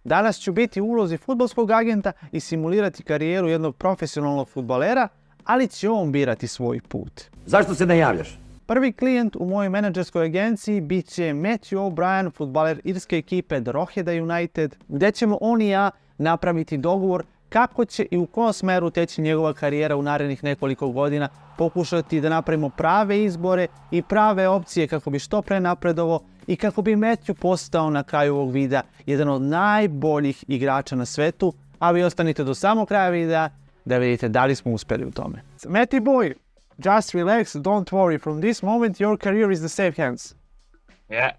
Danas ću biti u ulozi fudbalskog agenta i simulirati karijeru jednog profesionalnog fudbalera, ali će on birati svoj put. Zašto se ne javljaš? Prvi klijent u mojoj menadžerskoj agenciji bit će Matthew O'Brien, fudbaler irske ekipe Drogheda United, gdje ćemo on i ja napraviti dogovor kako će i u kom smeru teći njegova karijera u narednih nekoliko godina, pokušati da napravimo prave izbore i prave opcije kako bi što pre napredovao i kako bi Matthew postao na kraju ovog videa jedan od najboljih igrača na svetu, a vi ostanite do samog kraja videa da vidite da li smo uspjeli u tome. Matty boy, just relax, don't worry, from this moment your career is the safe hands. Yeah.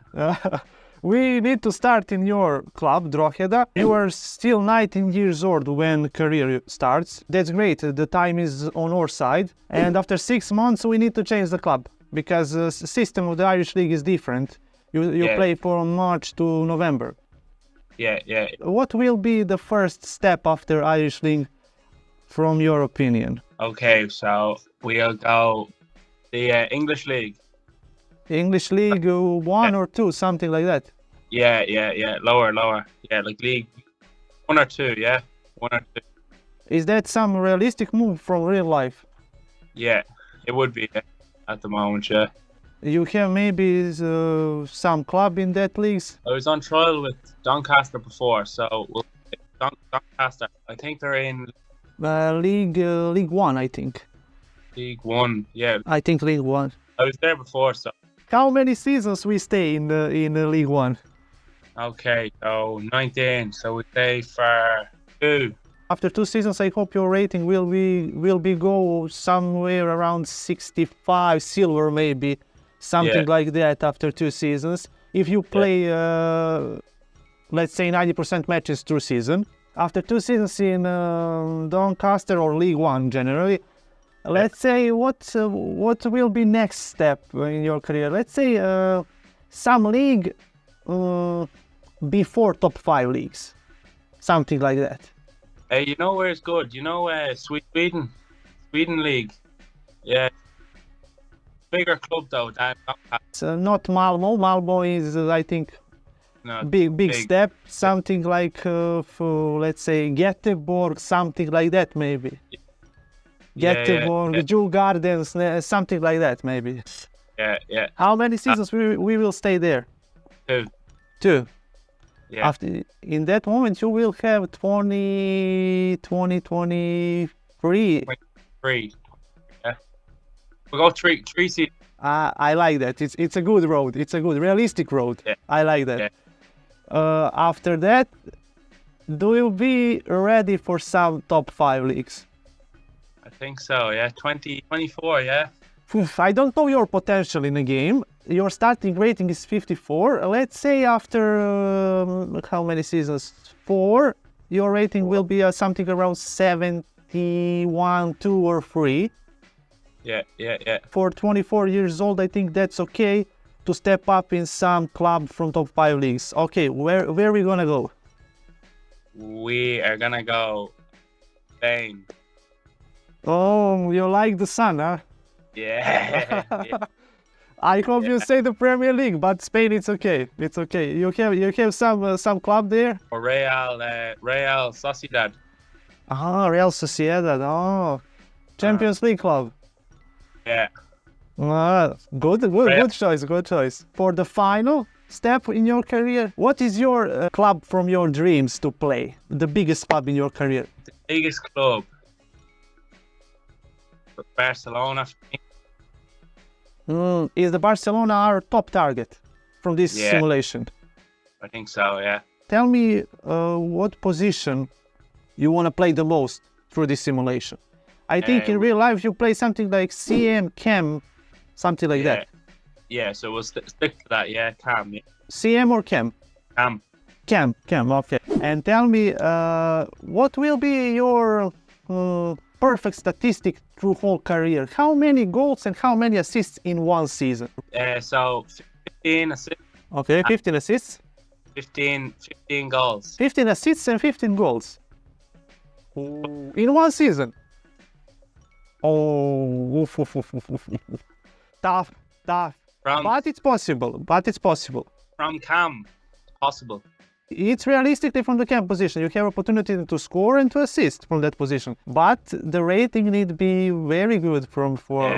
We need to start in your club, Drogheda. You are still 19 years old when career starts. That's great, the time is on our side. And after 6 months we need to change the club because the system of the Irish League is different. You play from March to November. Yeah. What will be the first step after Irish League from your opinion? Okay, so we'll go the English League. English League 1 or 2, something like that. Yeah. Lower. Yeah, like League 1 or 2, yeah? 1 or 2. Is that some realistic move from real life? Yeah, it would be at the moment, yeah. You have maybe some club in that leagues? I was on trial with Doncaster before, so we'll Doncaster. I think they're in League 1, I think. League 1, yeah. I think League 1. I was there before, so. How many seasons we stay in League 1? Okay, so 19, so we stay for 2. After 2 seasons, I hope your rating will be go somewhere around 65 silver, maybe something like that after 2 seasons. If you play, let's say 90% matches through season, after 2 seasons in Doncaster or League 1 generally, let's say what will be next step in your career? Let's say some league before top 5 leagues, something like that. Hey, you know where it's good? You know Sweden League. Yeah. Bigger club though than It's not Malmo. Malmo is I think no, big step. Something like for, let's say Göteborg, something like that maybe. Göteborg, Jew Gardens, something like that maybe. Yeah. How many seasons we will stay there? 2. 2. Yeah. After, in that moment you will have 23. 3. Yeah. We'll go 3 seasons. I like that. It's a good road. It's a good realistic road. Yeah. I like that. Yeah. After that, do you be ready for some top 5 leagues? I think so, yeah. 24, yeah. I don't know your potential in a game. Your starting rating is 54. Let's say after how many seasons? 4. Your rating will be something around 71, 2 or 3. Yeah. For 24 years old, I think that's okay to step up in some club from top 5 leagues. Okay, where are we gonna go? We are gonna go Spain. Oh, you like the sun, huh? Yeah. I hope you say the Premier League, but Spain, it's okay. It's okay. You have some club there. Or Real Sociedad. Ah, Real Sociedad. Oh, Champions League club. Yeah. Good choice. For the final step in your career, what is your club from your dreams to play? The biggest club in your career? The biggest club. Barcelona. Is the Barcelona our top target from this simulation? I think so, yeah. Tell me what position you want to play the most through this simulation. I think in real life you play something like CM, Cam, something like that. Yeah, so we'll stick to that, yeah, Cam. Yeah. CM or Cam? Cam, okay. And tell me, what will be your perfect statistic through whole career? How many goals and how many assists in one season? So 15 assists. Okay, 15 assists. 15 goals. 15 assists and 15 goals. In one season. Oh, tough. But it's possible. From Cam, possible. It's realistically from the camp position. You have opportunity to score and to assist from that position. But the rating need to be very good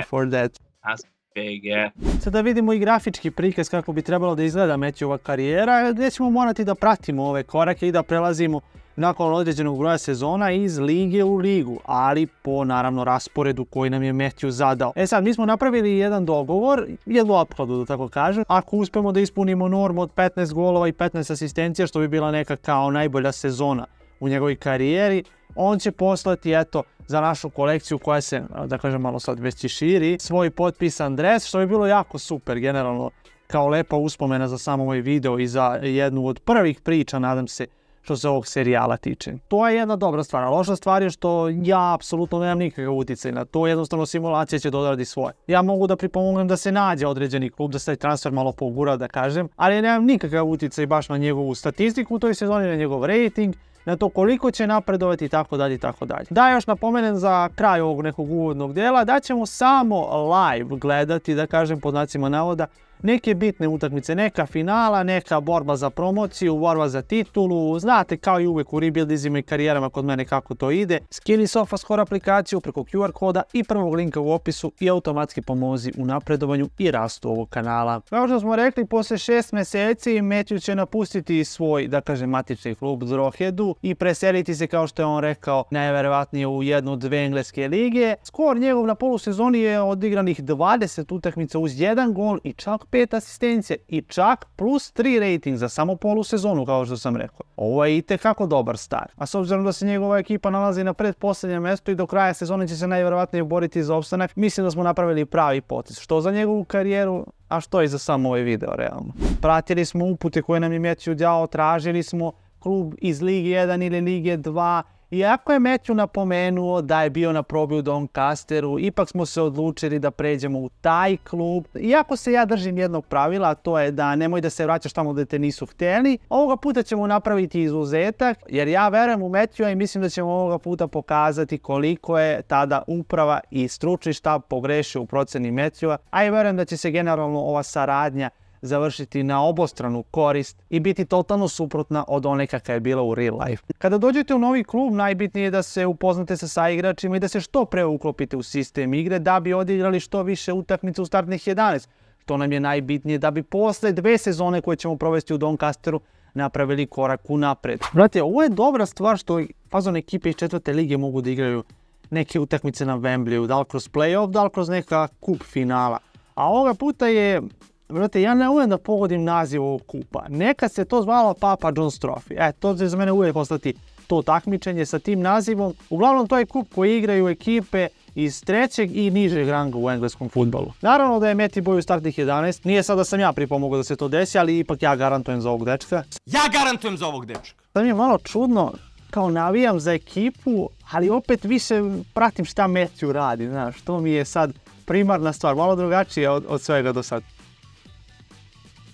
for that. That's big, yeah. Sad da vidimo i grafički prikaz kako bi trebalo da izgleda Matthewova karijera, gdje ćemo morati da pratimo ove korake i da prelazimo nakon određenog broja sezona iz lige u ligu, ali po naravno rasporedu koji nam je Matthew zadao. Sad, mi smo napravili jedan dogovor, jednu opkladu da tako kažem. Ako uspemo da ispunimo normu od 15 golova i 15 asistencija, što bi bila neka kao najbolja sezona u njegovoj karijeri, on će poslati, eto, za našu kolekciju koja se, da kažem, malo sad već i širi, svoj potpisan dres, što bi bilo jako super, generalno, kao lepa uspomena za sam ovaj video i za jednu od prvih priča, nadam se, što se ovog serijala tiče. To je jedna dobra stvar, a loša stvar je što ja apsolutno nemam nikakav utjecaj na to, jednostavno simulacija će da odradi svoje. Ja mogu da pripomognem da se nađe određeni klub, da se taj transfer malo pogura, da kažem, ali nemam nikakav utjecaj baš na njegovu statistiku u toj sezoni, na njegov rating, na to koliko će napredovati i tako dalje i tako dalje. Da još napomenem za kraj ovog nekog uvodnog dela da ćemo samo live gledati, da kažem pod znacima navoda, neke bitne utakmice, neka finala, neka borba za promociju, borba za titulu, znate kao i uvek u rebuildizima i karijerama kod mene kako to ide. Skini SofaScore aplikaciju preko QR koda i prvog linka u opisu i automatski pomozi u napredovanju i rastu ovog kanala. Kao što smo rekli, posle 6 mjeseci Matthew će napustiti svoj, da kažem, matični klub Drohedu i preseliti se, kao što je on rekao, najverovatnije u jednu od 2 engleske lige. Skor njegov na polusezoni je odigranih 20 utakmica uz 1 gol i čak 5 asistencija i čak plus 3 rating za samo polusezonu, kao što sam rekao. Ovo je itekako dobar start. A s obzirom da se njegova ekipa nalazi na pretposlednjem mjestu i do kraja sezone će se najvjerovatnije boriti za opstanak, mislim da smo napravili pravi potez. Što za njegovu karijeru, a što i za samo ovaj video, realno. Pratili smo upute koje nam je Matthew dao, tražili smo klub iz Lige 1 ili Lige 2. Iako je Matthew napomenuo da je bio na probi u Doncasteru, ipak smo se odlučili da pređemo u taj klub. Iako se ja držim jednog pravila, a to je da nemoj da se vraćaš tamo gdje te nisu htjeli, ovoga puta ćemo napraviti izuzetak, jer ja verujem u Matthewa i mislim da ćemo ovoga puta pokazati koliko je tada uprava i stručni štab pogrešio u proceni Matthewa, a i verujem da će se generalno ova saradnja završiti na obostranu korist i biti totalno suprotna od one kakva je bila u real life. Kada dođete u novi klub, najbitnije je da se upoznate sa saigračima i da se što pre uklopite u sistem igre da bi odigrali što više utakmica u startnih 11. To nam je najbitnije da bi posle 2 sezone koje ćemo provesti u Doncasteru napravili korak unapred. Brate, ovo je dobra stvar što fazon ekipe iz 4. lige mogu da igraju neke utakmice na Wembleyu, da li kroz play-off, da li kroz neka kup finala. A ovoga puta je, brate, ja ne umem da pogodim naziv ovog kupa. Nekad se to zvalo Papa John's Trophy. To će za mene uvijek ostati to takmičenje sa tim nazivom. Uglavnom, to je kup koji igraju ekipe iz 3. i nižeg ranga u engleskom fudbalu. Naravno da je Matty Boy u startnih 11. Nije sad da sam ja pripomogao da se to desi, ali ipak ja garantujem za ovog dečka. Ja garantujem za ovog dečka. Sad mi je malo čudno, kao navijam za ekipu, ali opet više pratim šta Matthew radi, znaš. To mi je sad primarna stvar, malo drugačije od svega do sad.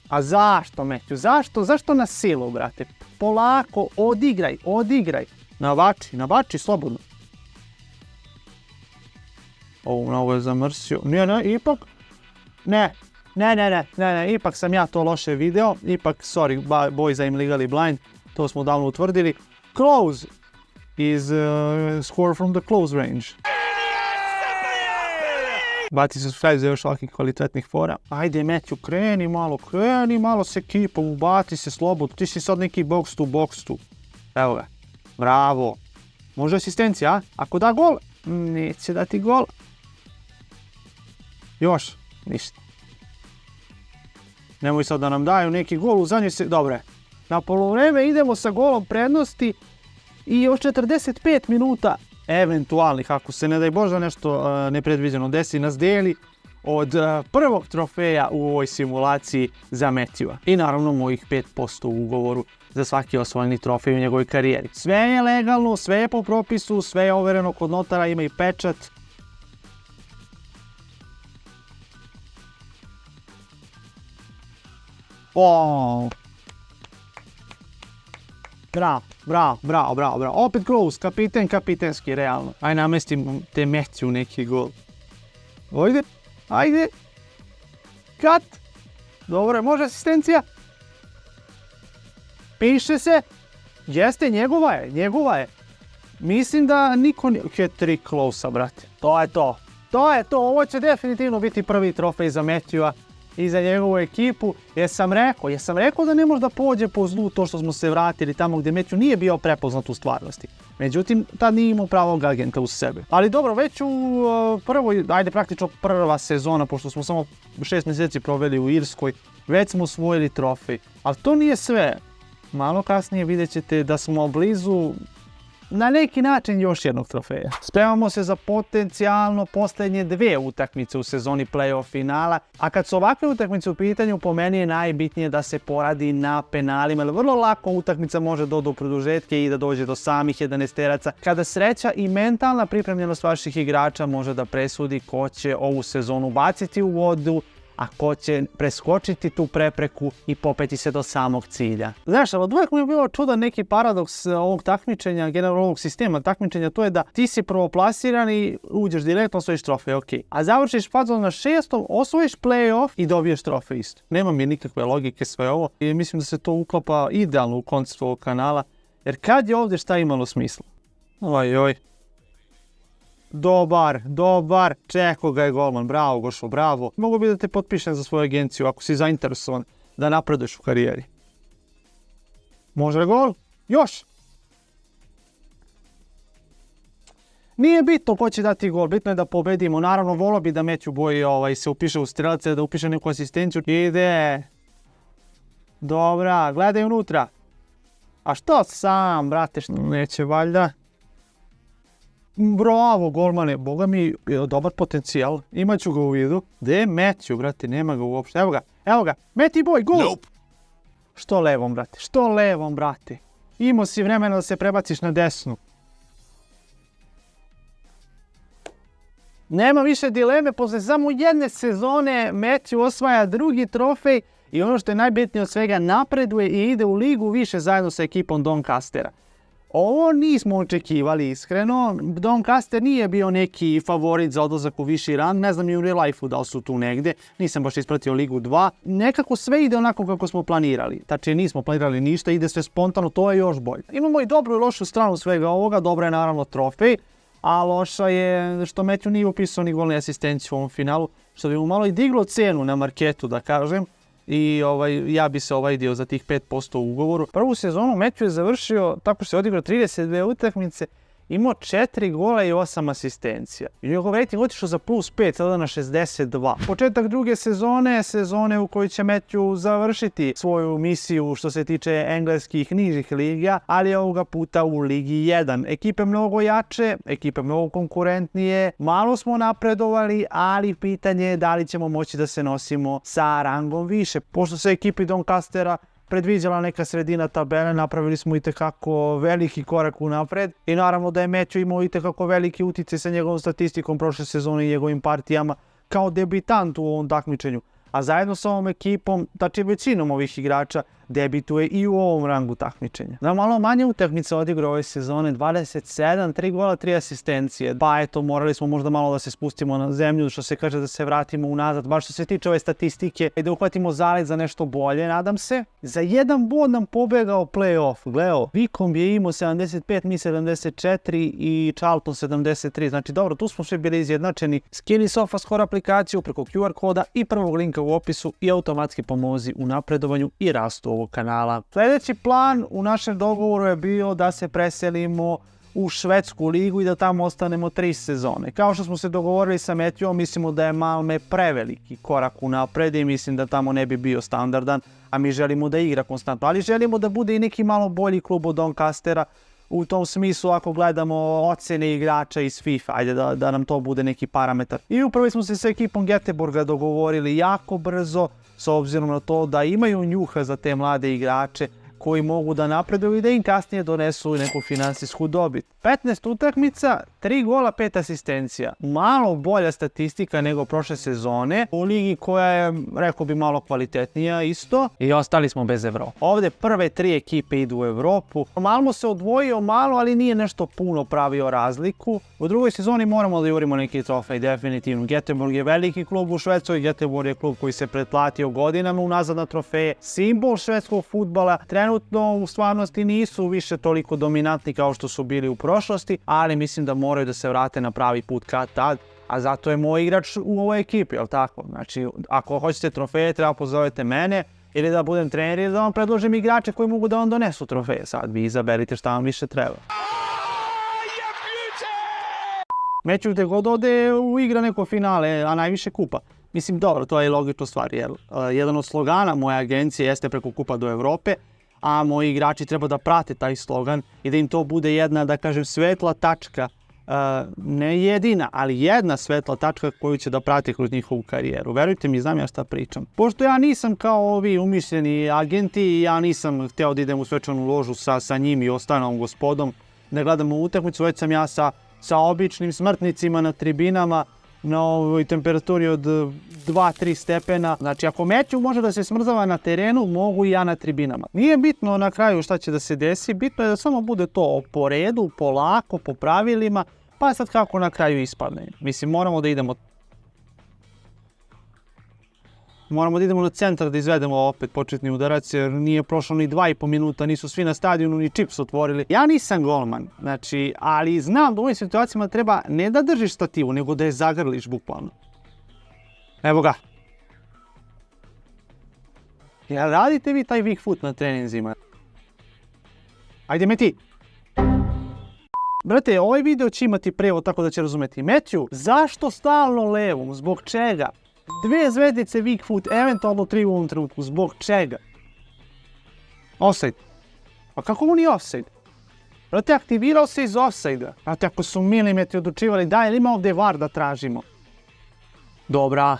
A zašto, Matthew? Zašto na silu, brate? Polako, odigraj. Navači, slobodno. Ovo je zamrsio. Ipak. Ne, ipak sam ja to loše video. Ipak, sorry, boys, I'm legally blind. To smo davno utvrdili. Close is score from the close range. Bati se subscribe za još ovakvih kvalitetnih fora. Ajde, Matthew, kreni malo s ekipom, ubati se slobodno. Ti si sad neki box to. Evo ga. Bravo. Može asistencija, a? Ako da gol, neće dati gol. Još, ništa. Nemoj sad da nam daju neki gol u zadnjoj se... Dobre. Na poluvreme idemo sa golom prednosti i još 45 minuta eventualnih, ako se ne daj Bože nešto nepredviđeno desi, nas deli od prvog trofeja u ovoj simulaciji za Matthewa. I naravno mojih 5% u ugovoru za svaki osvojeni trofej u njegovoj karijeri. Sve je legalno, sve je po propisu, sve je overeno kod notara, ima i pečat. Bravo. Opet close, kapitenski, realno. Aj namestim te Matthew neki gol. Ajde. Cut. Dobro, može asistencija. Piše se, jeste, njegova je. Mislim da niko nije... Hat-trick Klose-a, brate. To je to, ovo će definitivno biti prvi trofej za Matthewa i za njegovu ekipu. Jesam rekao da ne može da pođe po zlu to što smo se vratili tamo gdje Matthew nije bio prepoznat u stvarnosti. Međutim, tad nije imao pravog agenta uz sebe. Ali dobro, već u praktično prva sezona, pošto smo samo 6 mjeseci proveli u Irskoj, već smo osvojili trofej. Ali to nije sve. Malo kasnije vidjet ćete da smo blizu na neki način još jednog trofeja. Spremamo se za potencijalno posljednje 2 utakmice u sezoni play-off finala, a kad su ovakve utakmice u pitanju, po meni je najbitnije da se poradi na penalima, jer vrlo lako utakmica može do produžetke i da dođe do samih 11-teraca, kada sreća i mentalna pripremljenost vaših igrača može da presudi ko će ovu sezonu baciti u vodu, a ko će preskočiti tu prepreku i popeti se do samog cilja. Znaš, ali uvijek mi je bilo čudan neki paradoks ovog takmičenja, generalno ovog sistema takmičenja, to je da ti si prvoplasiran i uđeš direktno, osvojiš trofej, ok. A završiš fazon na 6. osvojiš play-off i dobiješ trofej isto. Nema mi nikakve logike sve ovo i mislim da se to uklapa idealno u koncept ovog kanala, jer kad je ovdje šta imalo smisla? Oj. Dobar, čekao ga je golman, bravo Gošo, bravo. Mogu bi da te potpišem za svoju agenciju ako si zainteresovan da napreduješ u karijeri. Može gol? Još! Nije bitno ko će dati gol, bitno je da pobedimo. Naravno, volio bi da Matthew Boy se upiše u strelce, da upiše neku asistenciju. Ide! Dobra, gledaj unutra. A što sam, brate, neće valjda? Bravo, golmane, boga mi je dobar potencijal, imat ću ga u vidu. Gdje je Matthew, brate, nema ga uopšte, evo ga, Matthew Boy, gol! Nope. Što levom, brate? Imao si vremena da se prebaciš na desnu. Nema više dileme, posle samo jedne sezone Matthew osvaja drugi trofej i ono što je najbitnije od svega, napreduje i ide u ligu više zajedno sa ekipom Doncastera. Ovo nismo očekivali iskreno, Doncaster nije bio neki favorit za odlazak u viši rang, ne znam i u real life-u da li su tu negdje, nisam baš ispratio Ligu 2. Nekako sve ide onako kako smo planirali, tačnije nismo planirali ništa, ide sve spontano, to je još bolje. Imamo i dobru i lošu stranu svega ovoga, dobra je naravno trofej, a loša je što Matthew nije upisao ni gol ni asistenciju u ovom finalu, što bi mu malo i diglo cenu na marketu da kažem. I ja bi se dio za tih 5% u ugovoru. Prvu sezonu Matthew je završio tako što je odigrao 32 utakmice, imao 4 gola i 8 asistencija. I njegov rating otišao za +5, sada na 62. Početak druge sezone u kojoj će Matthew završiti svoju misiju što se tiče engleskih nižih liga, ali ovoga puta u Ligi 1. Ekipe mnogo jače, ekipe mnogo konkurentnije, malo smo napredovali, ali pitanje je da li ćemo moći da se nosimo sa rangom više. Pošto se ekipi Doncastera predviđala neka sredina tabele, napravili smo itekako veliki korak unapred i naravno da je Matthew imao itekako veliki utjecaj sa njegovom statistikom prošle sezone i njegovim partijama kao debitant u ovom takmičenju. A zajedno sa ovom ekipom, tači većinom ovih igrača, debituje i u ovom rangu takmičenja. Na malo manje utakmice odigrao ove sezone, 27, 3 gola, 3 asistencije. Pa eto, morali smo možda malo da se spustimo na zemlju, što se kaže da se vratimo unazad, baš što se tiče ove statistike i da uhvatimo zalet za nešto bolje, nadam se. Za 1 bod nam pobegao play-off. Gleo, Vikom je imao 75, mi 74 i Charlton 73. Znači dobro, tu smo sve bili izjednačeni. Skini SofaScore aplikaciju preko QR koda i prvog linka u opisu i automatski pomozi u napredovanju i rastu ovog kanala. Sljedeći plan u našem dogovoru je bio da se preselimo u švedsku ligu i da tamo ostanemo 3 sezone. Kao što smo se dogovorili sa Matthewom, mislimo da je Malmö preveliki korak unapred i mislim da tamo ne bi bio standardan, a mi želimo da igra konstantno, ali želimo da bude i neki malo bolji klub od Doncastera. U tom smislu ako gledamo ocjene igrača iz FIFA, ajde da nam to bude neki parametar. I upravo smo se sa ekipom Göteborga dogovorili jako brzo, s obzirom na to da imaju njuha za te mlade igrače koji mogu da napreduju i da im kasnije donesu neku finansijsku dobit. 15 utakmica, 3 gola, 5 asistencija. Malo bolja statistika nego prošle sezone. U ligi koja je, rekao bi, malo kvalitetnija isto. I ostali smo bez Evrope. Ovdje prve 3 ekipe idu u Evropu. Malmo se odvojio malo, ali nije nešto puno pravio razliku. U drugoj sezoni moramo da jurimo neki trofej, definitivno. Göteborg je veliki klub u Švedskoj. Göteborg je klub koji se pretplatio godinama unazad na trofeje. Simbol švedskog fudbala. Trenutno u stvarnosti nisu više toliko dominantni kao što su bili u prošlosti, ali mislim da moraju da se vrate na pravi put kad tad, a zato je moj igrač u ovoj ekipi, jel tako? Znači, ako hoćete trofeje, treba pozovete mene, ili da budem trener, ili da vam predložim igrače koji mogu da vam donesu trofeje. Sad vi izaberite šta vam više treba. Meću gde god ode igra neko finale, a najviše kupa. Mislim, dobro, to je logična stvar, jer jedan od slogana moje agencije jeste preko kupa do Evrope, a moji igrači treba da prate taj slogan i da im to bude jedna, da kažem, svetla tačka, ne jedina, ali jedna svetla tačka koju će da prate kroz njihovu karijeru. Verujte mi, znam ja šta pričam. Pošto ja nisam kao ovi umišljeni agenti, ja nisam hteo da idem u svečanu ložu sa njim i ostanom gospodom, da gledamo utakmicu, već sam ja sa običnim smrtnicima na tribinama, na ovoj temperaturi od 2-3 stepena. Znači, ako Matthew može da se smrzava na terenu, mogu i ja na tribinama. Nije bitno na kraju šta će da se desi, bitno je da samo bude to po redu, polako, po pravilima, pa sad kako na kraju ispadne. Mislim, moramo da idemo na centar da izvedemo opet početni udarac, jer nije prošlo ni 2,5 minuta, nisu svi na stadionu ni čips otvorili. Ja nisam golman, znači, ali znam da u ovim situacijama treba ne da držiš stativu, nego da je zagrliš bukvalno. Evo ga. Jel radite vi taj weak foot na treninzima? Ajde, Meti. Brate, ovaj video će imati prevod tako da će razumeti. Matthew, zašto stalno levom? Zbog čega? 2 zvezdice weak foot, eventualno 3 u ovom trenutku. Zbog čega? Offside. Pa kako mu nije offside? Brate, aktivirao se iz offside-a. Brate, ako su milimetri odlučivali, daj, ili ima ovdje VAR da tražimo? Dobra.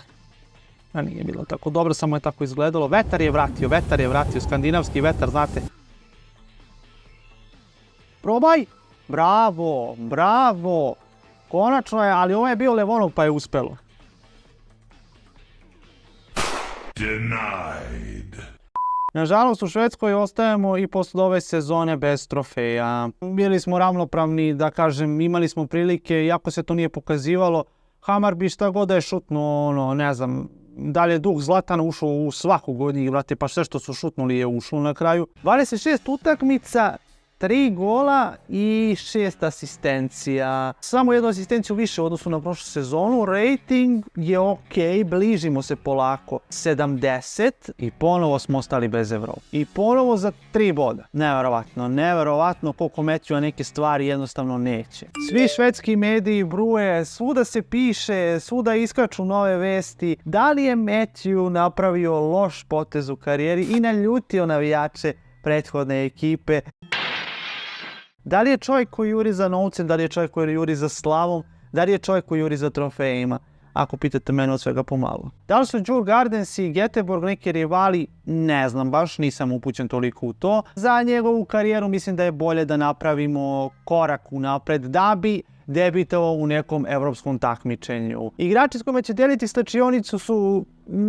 A nije bilo tako dobro, samo je tako izgledalo. Vetar je vratio, skandinavski vetar, znate. Probaj! Bravo! Konačno je, ali ovo je bio Levonov pa je uspelo. Denied. Nažalost, u Švedskoj ostajemo i posle ove sezone bez trofeja. Bili smo ravnopravni, da kažem, imali smo prilike, iako se to nije pokazivalo. Hammarby šta god da je šutno, ne znam, da li je duh Zlatana ušao u svaku godinu, brate, pa sve što su šutnuli je ušlo na kraju. 26 utakmica, 3 gola i 6 asistencija. Samo jednu asistenciju više u odnosu na prošlu sezonu. Rating je ok, bližimo se polako. 70 i ponovo smo ostali bez Evrope. I ponovo za 3 boda. Neverovatno koliko Matthewa neke stvari jednostavno neće. Svi švedski mediji bruje, svuda se piše, svuda iskaču nove vesti. Da li je Matthew napravio loš potez u karijeri i naljutio navijače prethodne ekipe? Da li je čovjek koji juri za novcem, da li je čovjek koji juri za slavom, da li je čovjek koji juri za trofejima, ako pitate mene od svega pomalo. Da li su Djurgårdens i Göteborg neki rivali? Ne znam, baš nisam upućen toliko u to. Za njegovu karijeru mislim da je bolje da napravimo korak unapred da bi debitovao u nekom evropskom takmičenju. Igrači s kojima će deliti stačionicu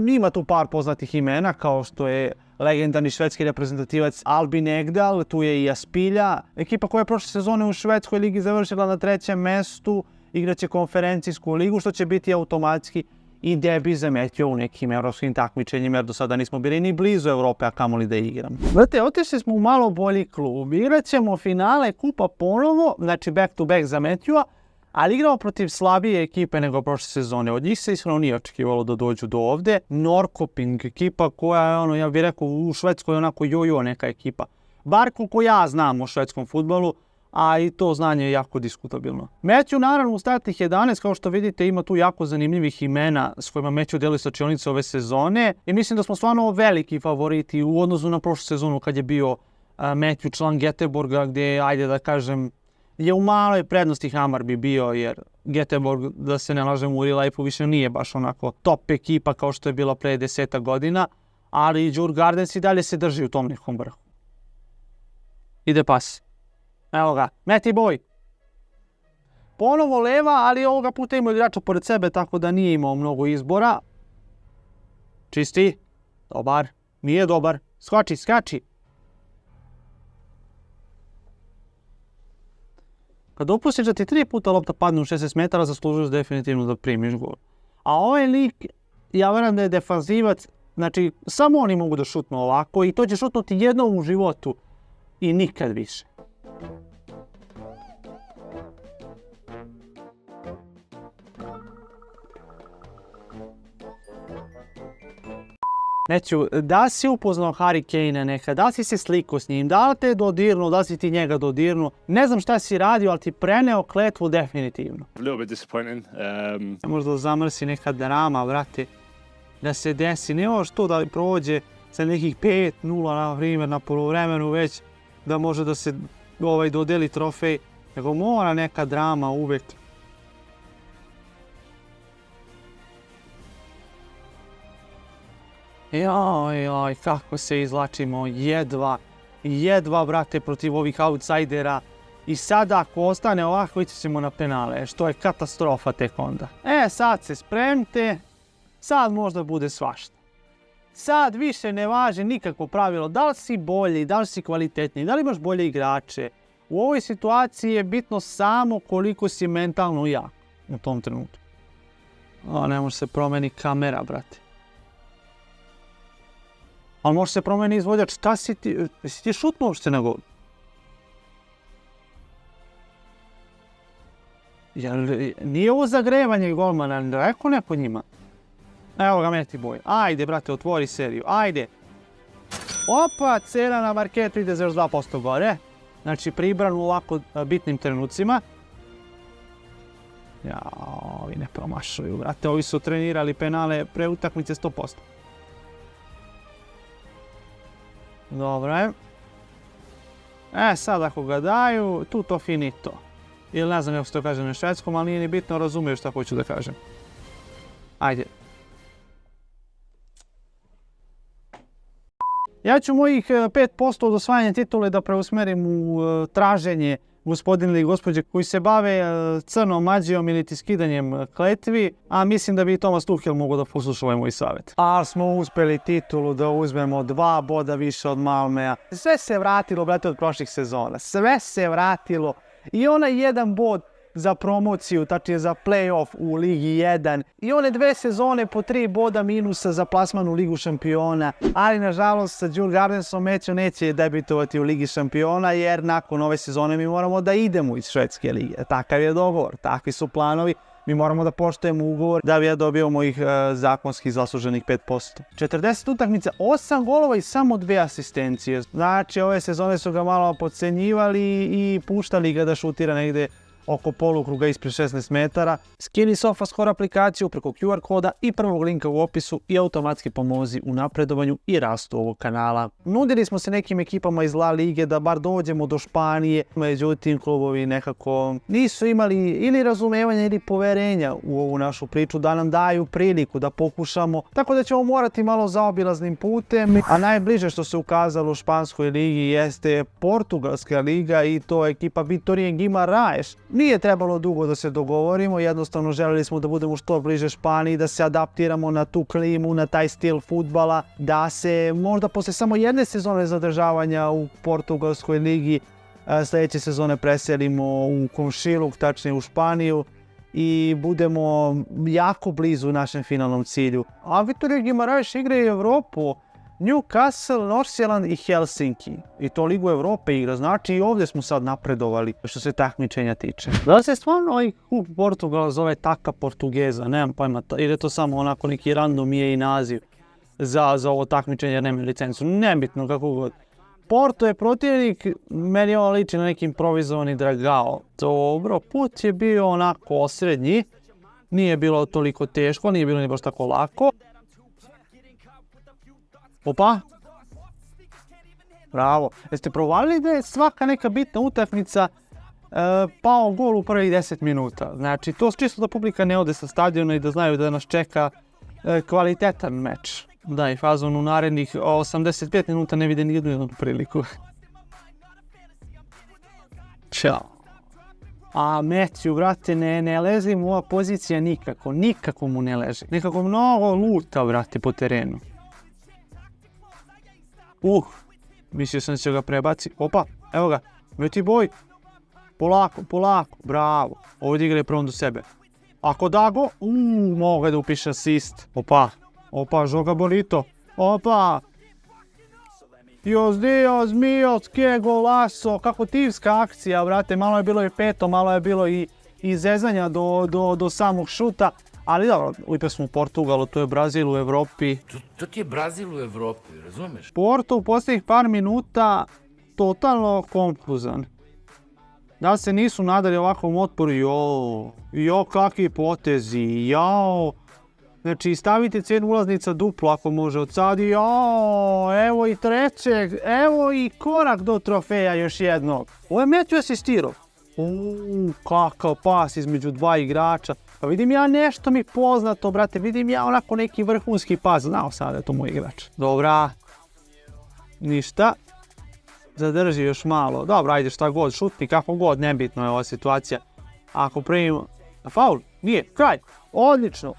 ima tu par poznatih imena, kao što je legendarni švedski reprezentativac Albin Ekdal, tu je i Aspilja. Ekipa koja je prošle sezone u švedskoj ligi završila na 3. mestu, igraće konferencijsku ligu, što će biti automatski i debi za Matthewa u nekim evropskim takmičenjima, jer do sada nismo bili ni blizu Evrope, a kamoli da igramo. Znate, otišli smo u malo bolji klub, igrat ćemo finale kupa ponovo, znači back to back za Matthewa, ali igramo protiv slabije ekipe nego prošle sezone. Od njih se iskreno nije očekivalo da dođu do ovde. Norrköping, ekipa koja je, ja bih rekao, u Švedskoj onako jojo neka ekipa. Bar koliko ja znam o švedskom fudbalu, a i to znanje je jako diskutabilno. Matthew naravno u startnih 11, kao što vidite, ima tu jako zanimljivih imena s kojima Matthew deli slačionice ove sezone. I mislim da smo stvarno veliki favoriti u odnosu na prošlu sezonu kad je bio Matthew član Göteborga, gdje, ajde da kažem, je u maloj prednosti Hammarby bio, jer Göteborg, da se ne lažemo, u real life-u više nije baš onako top ekipa kao što je bila pre 10 godina, ali Djurgårdens i dalje se drži u tom nekom vrhu. Ide pas. Evo ga, Meti boy. Ponovo leva, ali ovoga puta ima igrača pored sebe, tako da nije imao mnogo izbora. Čisti. Dobar. Nije dobar. Skači. Kad dopustiš da ti 3 puta lopta padne u 16 metara, zaslužuješ definitivno da primiš gol. A ovaj lik, ja verujem da je defanzivac, znači samo oni mogu da šutnu ovako i to će šutnuti jednom u životu i nikad više. Neću, da si upoznao Harry Kane nekad, da si se slikao s njim, da li te je dodirnuo, da si ti njega dodirnuo, ne znam šta si radio, ali ti preneo kletvu definitivno. A little bit disappointing. Možda zamrsi neka drama, brate, da se desi, ne možeš to da prođe sa nekih 5-0 na primjer na poluvremenu već, da može da se dodeli trofej, nego mora neka drama uvek. Joj, kako se izlačimo, jedva, brate, protiv ovih outsidera. I sada, ako ostane ovako, ići ćemo na penale, što je katastrofa tek onda. Sad se spremite, sad možda bude svašta. Sad više ne važi nikakvo pravilo, da li si bolji, da li si kvalitetniji, da li imaš bolje igrače. U ovoj situaciji je bitno samo koliko si mentalno jak u tom trenutku. Ne može se promeni kamera, brate. Ali može se promeni izvođač, šta si ti šutnuo uopšte na gol? Nije ovo zagrevanje golmana, rekao neko njima. Evo ga meti boj. Ajde, brate, otvori seriju, ajde. Opa, cena na marketu ide za još 2% gore. Znači, pribran u ovako bitnim trenucima. Ovi ne promašuju, brate, ovi su trenirali penale pre utakmice 100%. Dobro je. Sad ako ga daju, tutto finito. Ili ne znam kako se to kaže na švedskom, ali nije ni bitno, razumiju šta hoću da kažem. Ajde. Ja ću mojih 5% od osvajanja titule da preusmerim u traženje gospodina ili gospođe koji se bave crnom mađijom ili skidanjem kletvi, a mislim da bi i Thomas Tuchel mogao da posluša ovaj moj savjet. Ali smo uspeli titulu da uzmemo 2 boda više od Malmea. Sve se vratilo, brate, od prošlih sezona. Sve se vratilo. I onaj 1 bod za promociju, tačnije za play-off u Ligi 1. I one 2 sezone po 3 boda minusa za plasman u Ligu šampiona. Ali nažalost sa Djurgårdensom neće debitovati u Ligi šampiona jer nakon ove sezone mi moramo da idemo iz švedske lige. Takav je dogovor, takvi su planovi. Mi moramo da poštujemo ugovor da bi ja dobio mojih zakonskih zasluženih 5%. 40 utakmica, 8 golova i samo 2 asistencije. Znači ove sezone su ga malo podcenjivali i puštali ga da šutira negde oko polukruga ispred 16 metara. Skini SofaScore aplikaciju preko QR koda i prvog linka u opisu i automatski pomozi u napredovanju i rastu ovog kanala. Nudili smo se nekim ekipama iz La Lige da bar dođemo do Španije, međutim klubovi nekako nisu imali ili razumevanja ili poverenja u ovu našu priču da nam daju priliku da pokušamo, tako da ćemo morati malo zaobilaznim putem. A najbliže što se ukazalo u Španskoj ligi jeste Portugalska liga i to je ekipa Vitória Guimarães. Nije trebalo dugo da se dogovorimo, jednostavno želeli smo da budemo što bliže Španiji, da se adaptiramo na tu klimu, na taj stil fudbala, da se možda posle samo jedne sezone zadržavanja u Portugalskoj ligi sljedeće sezone preselimo u komšiluk, tačnije u Španiju i budemo jako blizu našem finalnom cilju. A Vitória Guimarães igra i Evropu. Newcastle, Nordsjælland i Helsinki. I to Ligu Evrope igra, znači i ovdje smo sad napredovali što se takmičenja tiče. Da se stvarno ovaj klub Portugala zove Taka Portugeza, nemam pojma, ili je to samo onako neki random je i naziv za ovo takmičenje jer nema licencu, nebitno kako god. Porto je protivnik, meni ovo liči na neki improvizovani Dragao. Dobro, put je bio onako osrednji, nije bilo toliko teško, nije bilo ni baš tako lako. Opa! Bravo. Jeste provalili da je svaka neka bitna utakmica pao gol u prvih 10 minuta? Znači, to čisto da publika ne ode sa stadiona i da znaju da nas čeka kvalitetan meč. Da, i Fazon u narednih 85 minuta ne vide nijednu priliku. Ćao. A Matthew, brate, ne leži mu ova pozicija nikako mu ne leži. Nekako mnogo luta, brate, po terenu. Mislio sam da će ga prebaci. Opa, evo ga, Matty Boy. Polako, bravo. Ovdje igra je prvom do sebe. Ako da go, mogu da upiše asist. Opa, žoga bolito. Opa. Dios míos, que golazo, kako tivska akcija, brate, malo je bilo i peto, malo je bilo i zezanja do samog šuta, ali dobro, ipak smo u Portugalu, to je Brazil u Evropi. To ti je Brazil u Evropi, razumeš? Porto u posljednjih par minuta totalno konfuzan. Da se nisu nadali ovakvom otporu, jo, kakvi potezi, jao. Znači, stavite cijenu ulaznica duplo ako može od sad. Evo i trećeg, evo i korak do trofeja još jednog. Ovo je Matthew asistirao. Kakav pas između dva igrača. Pa vidim ja nešto mi poznato, brate, vidim ja onako neki vrhunski pas. Znao sam da je to moj igrač. Dobra. Ništa. Zadrži još malo. Dobro, ajde šta god, šutni kako god, nebitno je ova situacija. Ako primimo... Faul? Nije, kraj. Odlično,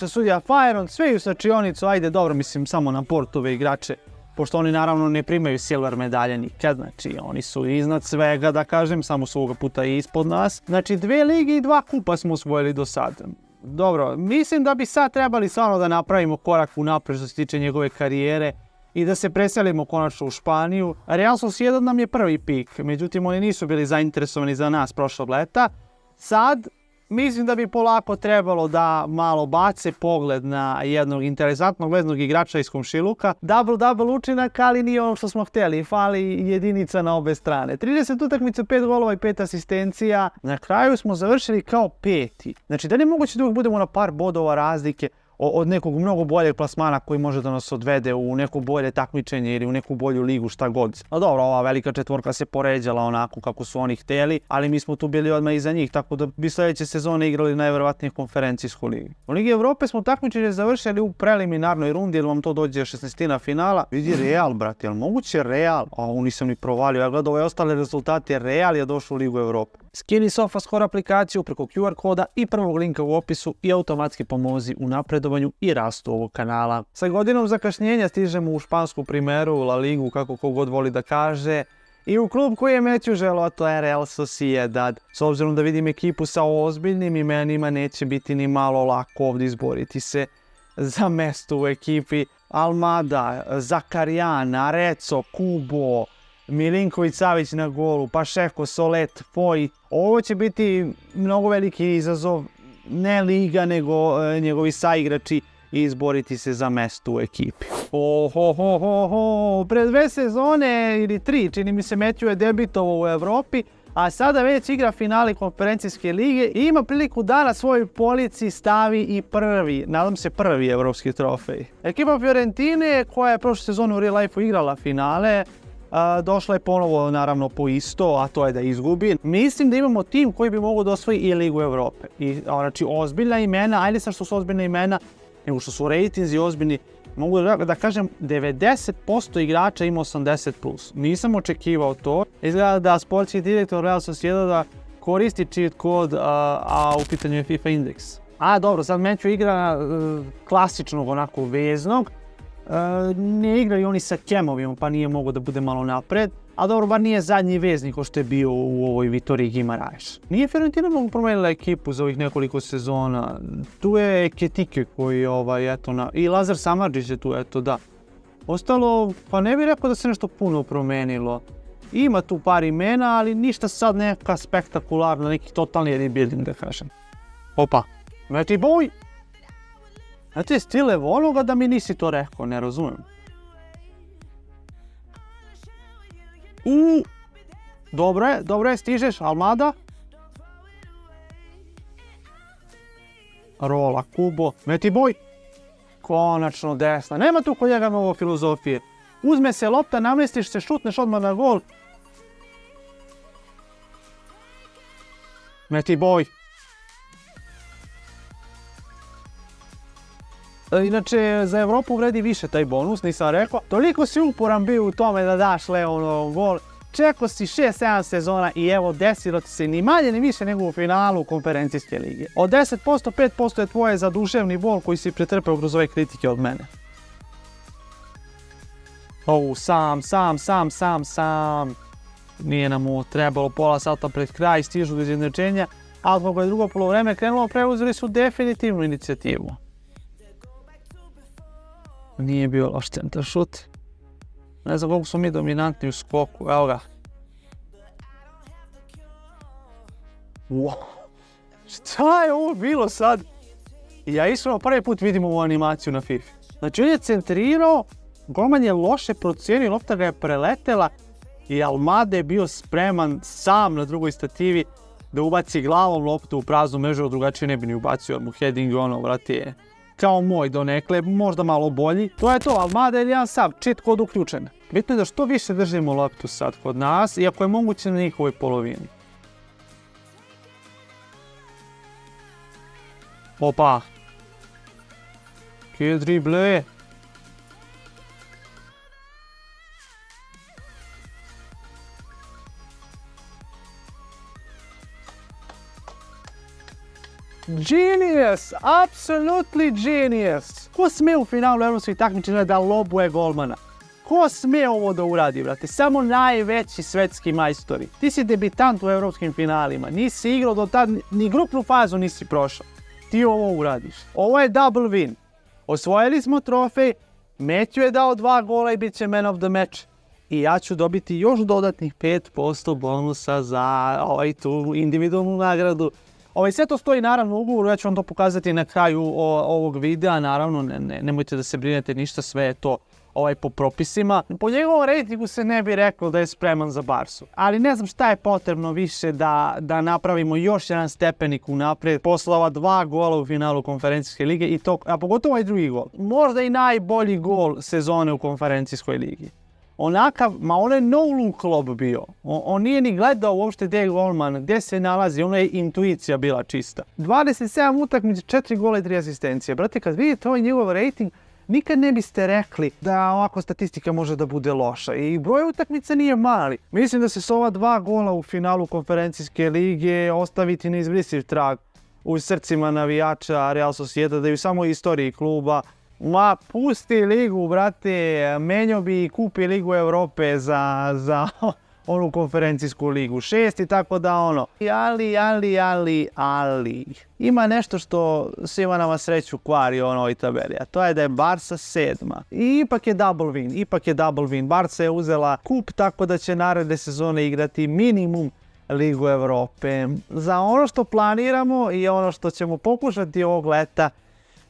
sudija Fajron, sve u slačionicu, ajde dobro, mislim samo na Portove igrače, pošto oni naravno ne primaju silver medalje nikad, znači oni su iznad svega da kažem, samo su ovoga puta i ispod nas. Znači 2 lige i 2 kupa smo osvojili do sada. Dobro, mislim da bi sad trebali stvarno da napravimo korak unaprijed što se tiče njegove karijere i da se preselimo konačno u Španiju. Real Sociedad nam je prvi pik, međutim oni nisu bili zainteresovani za nas prošlog leta. Sad mislim da bi polako trebalo da malo bace pogled na jednog interesantnog veznog igrača iz komšiluka. Double učinak, ali nije ono što smo htjeli. Fali jedinica na obe strane. 30 utakmica, 5 golova i 5 asistencija. Na kraju smo završili kao peti. Znači da ne moguće da uvijek budemo na par bodova razlike od nekog mnogo boljeg plasmana koji može da nas odvede u neko bolje takmičenje ili u neku bolju ligu, šta god. A dobro, ova velika četvorka se poređala onako kako su oni htjeli, ali mi smo tu bili odmah iza njih, tako da bi sljedeće sezone igrali najverovatnije konferencijsku ligu. U Ligi Evrope smo takmičenje završili u preliminarnoj rundi, jer vam to dođe 16. finala. Vidi Real, brate, jel moguće Real? Nisam ni provalio, ja gledao ove ostale rezultate, Real je došao u Ligu Evrope. Skini SofaScore aplikaciju preko QR koda i prvog linka u opisu i automatski pomozi u napredovanju i rastu ovog kanala. Sa godinom zakašnjenja stižemo u špansku primeru, La Ligu, kako kogod voli da kaže, i u klub koji je Matthew želeo, a to je Real Sociedad. S obzirom da vidim ekipu sa ozbiljnim imenima, neće biti ni malo lako ovdje izboriti se za mesto u ekipi. Almada, Zakarian, Areco, Kubo, Milinković-Savić na golu, Pašeko, Solet, Foy. Ovo će biti mnogo veliki izazov, ne liga, nego njegovi saigrači i izboriti se za mesto u ekipi. Pred 2 sezone ili 3, čini mi se, Matthew je debitovao u Evropi, a sada već igra finale konferencijske lige i ima priliku da na svojoj polici stavi i prvi, nadam se prvi evropski trofej. Ekipa Fiorentine, koja je prošle sezone u Real Life-u igrala finale, došla je ponovo naravno po isto, a to je da izgubi. Mislim da imamo tim koji bi mogao da osvoji i Ligu Evrope. Znači ozbiljna imena, ajde sad što su ozbiljna imena, nego što su rejtinzi ozbiljni, mogu da kažem 90% igrača ima 80+. Nisam očekivao to. Izgleda da sportski direktor Real Sociedada koristi cheat kod, a u pitanju je FIFA Index. Dobro, sad Matthew igra klasičnog onako veznog. Ne igraju oni sa kemovima, pa nije mogao da bude malo napred. A dobro, bar nije zadnji veznik ko što je bio u ovoj Vitoriji Guimaraes. Nije Fiorentina mnogo promenila ekipu za ovih nekoliko sezona. Tu je Ekitike koji i Lazar Samardžić je tu, da. Ostalo, pa ne bih rekao da se nešto puno promenilo. Ima tu par imena, ali ništa sad neka spektakularna, neki totalni rebuilding da kažem. Opa, Matty Boy! Znate, stile onoga da mi nisi to rekao, ne razumijem. Dobro je, stižeš, Almada. Rola, Kubo, Matty Boy. Konačno desna, nema tu kod njega mnogo filozofije. Uzme se lopta, namestiš se, šutneš odmah na gol. Matty Boy. Inače, za Evropu vredi više taj bonus, nisam rekao. Toliko si uporan bio u tome da daš Leonovom gol. čekao si 6-7 sezona i evo desilo ti se ni manje ni više nego u finalu konferencijske lige. Od 10%, 5% je tvoje za duševni bol koji si pretrpeo kroz ove kritike od mene. Sam. Nije nam ovo trebalo, pola sata pred kraj, stižu do izjednačenja, ali kako je drugo polovreme krenulo, preuzeli su definitivnu inicijativu. Nije bio loš centar šut. Ne znam koliko smo mi dominantni u skoku, evo ga. Wow. Šta je ovo bilo sad? Ja iskreno prvi put vidim ovu animaciju na FIFA. Znači on je centrirao, golman je loše procijenio, lopta ga je preletela i Almada je bio spreman sam na drugoj stativi da ubaci glavom loptu u praznu mrežu, drugačije ne bi ni ubacio, mu heading ono, vrati, kao moj donekle, možda malo bolji. To je to, Almada je jedan sav, cheat kod uključen. Bitno je da što više držimo loptu sad kod nas, iako je moguće na njihovoj polovini. Opa! Kje drible? Genius! Absolutely genius! Ko sme u finalu evropskih takmičenja da lobuje golmana? Ko sme ovo da uradi, brate? Samo najveći svetski majstori. Ti si debitant u evropskim finalima. Nisi igrao do tad, ni grupnu fazu nisi prošao. Ti ovo uradiš. Ovo je double win. Osvojili smo trofej, Matthew je dao 2 gola i bit će man of the match. I ja ću dobiti još dodatnih 5% bonusa za tu individualnu nagradu. Sve to stoji naravno u ugovoru, ja ću vam to pokazati na kraju ovog videa, naravno nemojte da se brinete ništa, sve je to po propisima. Po njegovom rejtingu se ne bi rekao da je spreman za Barsu, ali ne znam šta je potrebno više da napravimo još jedan stepenik unaprijed posle ova 2 gola u finalu konferencijske lige, a pogotovo ovaj drugi gol. Možda i najbolji gol sezone u konferencijskoj ligi. Onakav, on je no look lob bio. On nije ni gledao uopšte gdje je golman, gdje se nalazi, ono je intuicija bila čista. 27 utakmica, 4 gola i 3 asistencije. Brate, kad vidite ovaj njegov rating, nikad ne biste rekli da ovako statistika može da bude loša. I broj utakmica nije mali. Mislim da se s ova 2 gola u finalu konferencijske lige ostaviti neizbrisiv trag u srcima navijača Real Sociedada i u samoj istoriji kluba. Ma, pusti ligu, brate, menjao bi i kupi Ligu Evrope za onu konferencijsku ligu. 6 i tako da ono. Ali. Ima nešto što svima nama sreću kvari u ovoj tabeli, a to je da je Barsa 7. I ipak je double win. Barsa je uzela kup tako da će naredne sezone igrati minimum Ligu Evrope. Za ono što planiramo i ono što ćemo pokušati ovog leta,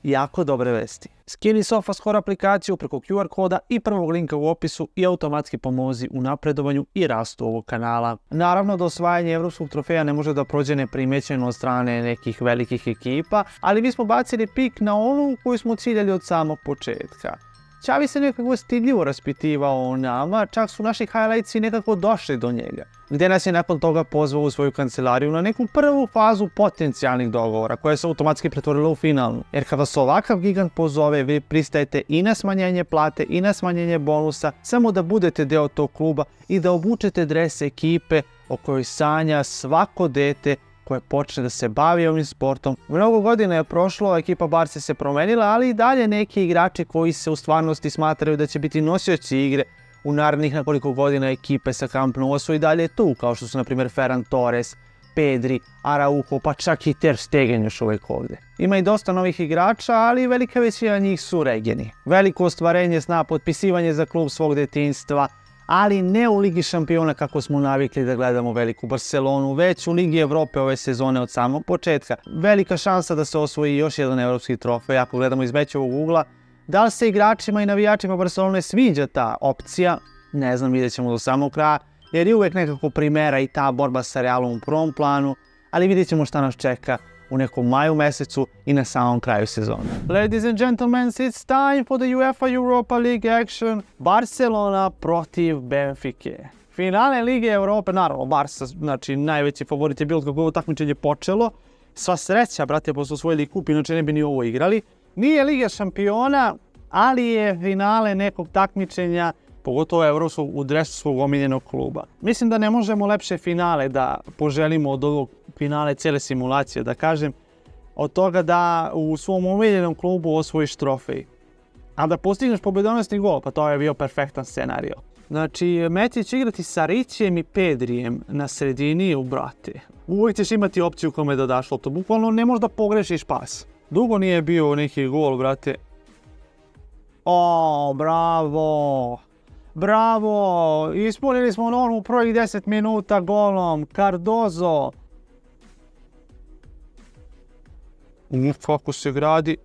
jako dobre vesti. Skini SofaScore aplikaciju preko QR koda i prvog linka u opisu i automatski pomozi u napredovanju i rastu ovog kanala. Naravno da osvajanje evropskog trofeja ne može da prođe neprimećeno od strane nekih velikih ekipa, ali mi smo bacili pik na onu koju smo ciljali od samog početka. Xavi se nekako stidljivo raspitivao o nama, čak su naši highlightsi nekako došli do njega, gdje nas je nakon toga pozvao u svoju kancelariju na neku prvu fazu potencijalnih dogovora, koja se automatski pretvorila u finalnu. Jer kada se ovakav gigant pozove, vi pristajete i na smanjenje plate i na smanjenje bonusa, samo da budete deo tog kluba i da obučete dres ekipe o kojoj sanja svako dete koje počne da se bavi ovim sportom. Mnogo godina je prošlo, ekipa Barse se promenila, ali i dalje neki igrači koji se u stvarnosti smatraju da će biti nosioci igre u narednih nekoliko godina ekipe sa Camp Nou su i dalje tu, kao što su na primjer Ferran Torres, Pedri, Araujo, pa čak i Ter Stegen još uvijek ovdje. Ima i dosta novih igrača, ali velika većina njih su regeni. Veliko ostvarenje sna potpisivanje za klub svog detinjstva, ali ne u Ligi šampiona kako smo navikli da gledamo veliku Barcelonu, već u Ligi Evrope ove sezone od samog početka. Velika šansa da se osvoji još jedan evropski trofej, ako gledamo iz većeg ugla. Da li se igračima i navijačima Barcelone sviđa ta opcija? Ne znam, vidjet ćemo do samog kraja, jer je uvijek nekako primera i ta borba sa Realom u prvom planu, ali vidjet ćemo šta nas čeka u nekom maju mesecu i na samom kraju sezone. Ladies and gentlemen, it's time for the UEFA Europa League action. Barcelona protiv Benfike. Finale Lige Evrope, naravno Barsa, znači najveći favorit je bilo kako ovo takmičenje počelo. Sva sreća, brate, pošto su osvojili kup, inače ne bi ni ovo igrali. Nije Liga šampiona, ali je finale nekog takmičenja pogotovo evropskog u dresu svog omiljenog kluba. Mislim da ne možemo lepše finale da poželimo od ovog finale cijele simulacije, da kažem, od toga da u svom omiljenom klubu osvojiš trofej. A da postigneš pobjedonosni gol, pa to je bio perfektan scenario. Znači, Messi će igrati sa Rićem i Pedrijem na sredini, brate. Uvijek ćeš imati opciju kome da daš loptu, bukvalno ne možeš da pogrešiš pas. Dugo nije bio neki gol, brate. O, bravo! Bravo! Ispunili smo normu prvih 10 minuta golom. Cardozo! Kako se gradi.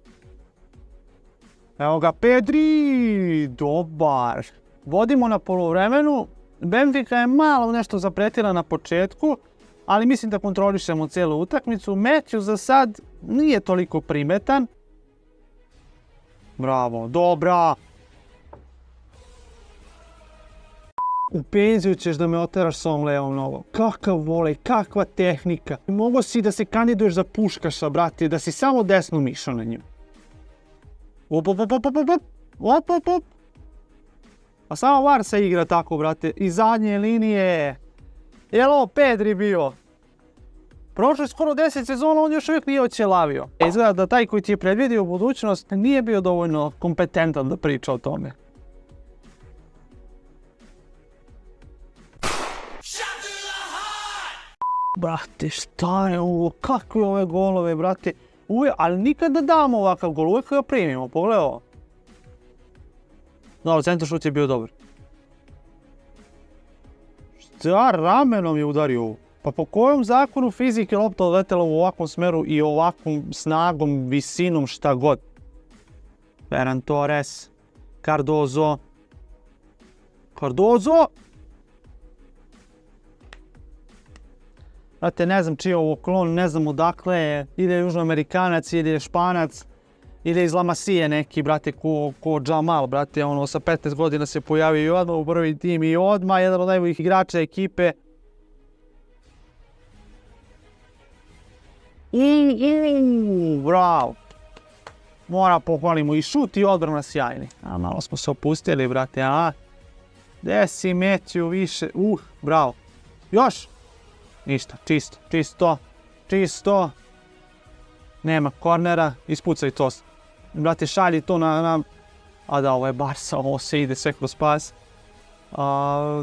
Evo ga, Pedri! Dobar! Vodimo na poluvremenu. Benfica je malo nešto zapretila na početku, ali mislim da kontrolišemo cijelu utakmicu. Matthew za sad nije toliko primetan. Bravo, dobra! U penziju ćeš da me oteraš s ovom levom nogom. Kakav volej, kakva tehnika. Mogo si da se kandiduješ za puškaša, brate, da si samo desnu mišao na njim. Op, op, op, op, op, op, op, op, op. A samo VAR se igra tako, brate, iz zadnje linije. Jel ovo Pedri bio? Prošlo je skoro 10 sezona, on još uvijek nije oćelavio. Izgleda da taj koji ti je predvidio budućnost nije bio dovoljno kompetentan da priča o tome. Brate, šta je ovo? Kakve ove golove, brate? Ali nikad da damo ovakav gol, uvijek ga primimo, pogledaj ovo. Dobro, centar šut je bio dobar. Šta ramenom je udario ovo? Pa po kojem zakonu fizike lopta odletela u ovakvom smeru i ovakvom snagom, visinom, šta god? Ferran Torres, Cardozo. Cardozo! Znate, ne znam čiji je ovo klon, ne znam odakle je. Ili je južnoamerikanac, ili je španac, ili je iz La Masije neki, brate, ko Jamal, brate, ono, sa 15 godina se pojavio i odmah u prvi tim i odmah, jedan od najboljih igrača ekipe. Bravo. Mora pohvalimo i šut i odbrana sjajni. A malo smo se opustili, brate, a? Gde si Matthew više? Bravo. Još? Ništa, čisto. Nema kornera, ispucaj to. Brate, šalji to na... A da, ovo je Barca, ovo se ide sve kroz pas.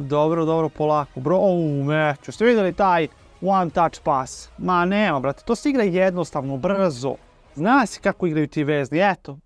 Dobro, polako. Matthew, ste vidjeli taj one touch pas? Ma nema, brate, to se igra jednostavno, brzo. Zna se kako igraju ti vezni, eto,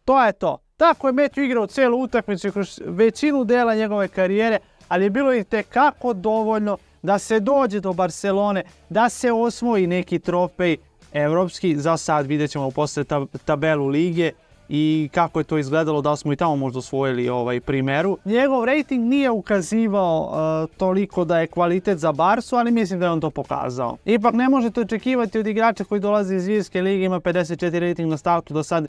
to je to. Tako je Matthew igrao cijelu utakmicu kroz većinu dela njegove karijere, ali je bilo i tekako dovoljno da se dođe do Barcelone, da se osvoji neki trofej evropski. Za sad vidjet ćemo posle tabelu lige i kako je to izgledalo, da smo i tamo možda osvojili primeru. Njegov rating nije ukazivao toliko da je kvalitet za Barsu, ali mislim da je on to pokazao. Ipak ne možete očekivati od igrača koji dolazi iz Irske lige, ima 54 rating na startu, da sad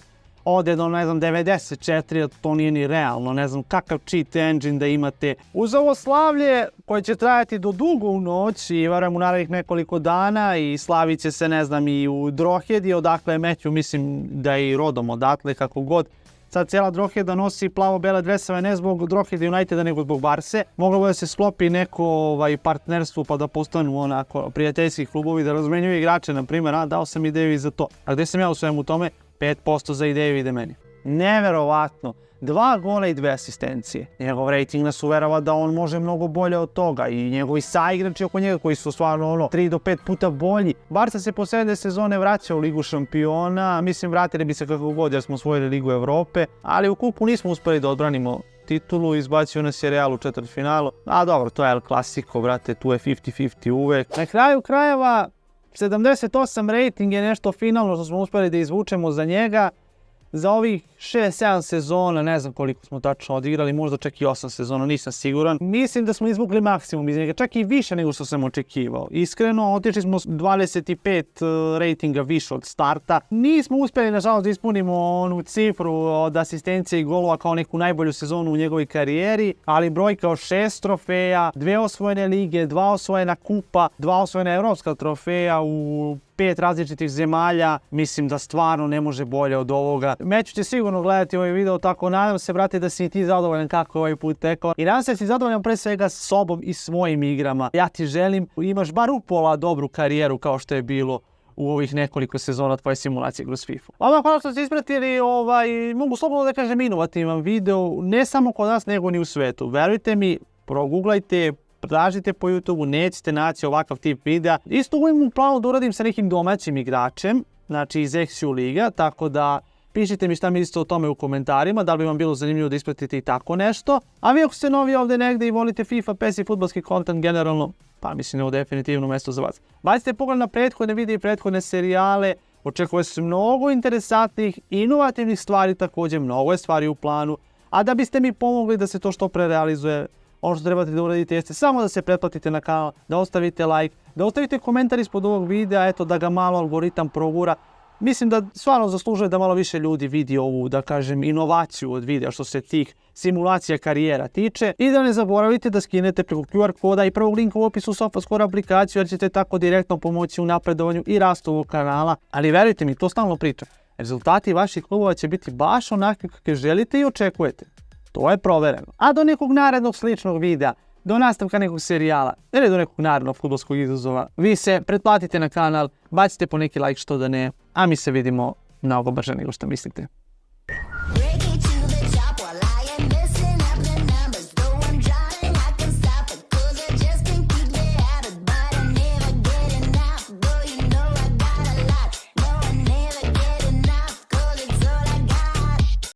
ode do, ne znam, 94, to nije ni realno, ne znam kakav cheat engine da imate. Uz ovo slavlje koje će trajati do dugo u noć i verujem u narednih nekoliko dana i slavit će se, ne znam, i u Drohedi, odakle je Matthew, mislim da je i rodom odatle, kako god. Sad cijela Droheda nosi plavo-bele dresove ne zbog Droheda Uniteda nego zbog Barse. Moglo bi da se sklopi neko partnerstvo pa da postanu onako prijateljski klubovi, da razmenjuju igrače, na primjer, dao sam ideju i za to. A gdje sam ja u svemu tome? 5% za ideju ide meni. Neverovatno. 2 gola i 2 asistencije. Njegov rating nas uverava da on može mnogo bolje od toga i njegovi saigrači oko njega koji su stvarno 3 do 5 puta bolji. Barca se posljednje sezone vraća u Ligu šampiona, mislim vratili bi se kako god jer smo osvojili Ligu Evrope, ali u kupu nismo uspjeli da odbranimo titulu, izbacio nas je Real u četvrtfinalu. A dobro, to je El Clasico, brate, tu je 50-50 uvek. Na kraju krajeva 78 rating je nešto finalno što smo uspjeli da izvučemo za njega. Za ovih 6-7 sezona, ne znam koliko smo tačno odigrali, možda čak i 8 sezona, nisam siguran. Mislim da smo izvukli maksimum iz njega, čak i više nego što sam očekivao. Iskreno, otišli smo 25 ratinga više od starta. Nismo uspjeli, nažalost, da ispunimo onu cifru od asistencije i golova kao neku najbolju sezonu u njegovoj karijeri, ali brojka od 6 trofeja, 2 osvojene lige, 2 osvojena kupa, 2 osvojena evropska trofeja u 5 različitih zemalja, mislim da stvarno ne može bolje od ovoga. Meću će sigurno gledati ovaj video, tako nadam se, brate, da si i ti zadovoljan kako je ovaj put tekao. I nadam se da si zadovoljan pre svega s sobom i svojim igrama. Ja ti želim, imaš bar upola dobru karijeru kao što je bilo u ovih nekoliko sezona tvoje simulacije kroz FIFA. Vama hvala što ste ispratili, mogu slobodno da kažem, inovativan video, ne samo kod nas nego ni u svetu. Verujte mi, proguglajte, tražite po YouTube-u, nećete naći ovakav tip videa. Isto uvijek u planu da uradim sa nekim domaćim igračem, znači iz XU Liga, tako da pišite mi šta mislite o tome u komentarima, da li bi vam bilo zanimljivo da ispratite i tako nešto. A vi ako ste novi ovdje negdje i volite FIFA, PES i fudbalski kontent generalno, pa mislim da je ovo definitivno mjesto za vas. Bacite pogled na prethodne videe i prethodne serijale, očekuje se mnogo interesantnih, inovativnih stvari, također mnogo je stvari u planu, a da biste mi pomogli da se to što pre realizuje, ono što trebate da uradite jeste samo da se pretplatite na kanal, da ostavite like, da ostavite komentar ispod ovog videa, eto da ga malo algoritam progura. Mislim da stvarno zaslužuje da malo više ljudi vidi ovu, da kažem, inovaciju od videa što se tih simulacija karijera tiče. I da ne zaboravite da skinete preko QR koda i prvog linka u opisu SofaScore aplikaciju, jer ćete tako direktno pomoći u napredovanju i rastu ovog kanala. Ali verujte mi, to stalno pričam. Rezultati vaših klubova će biti baš onakvi kakve želite i očekujete. To je provereno. A do nekog narednog sličnog videa, do nastavka nekog serijala ili do nekog narednog fudbalskog izazova, vi se pretplatite na kanal, bacite po neki like što da ne, a mi se vidimo mnogo brže nego što mislite.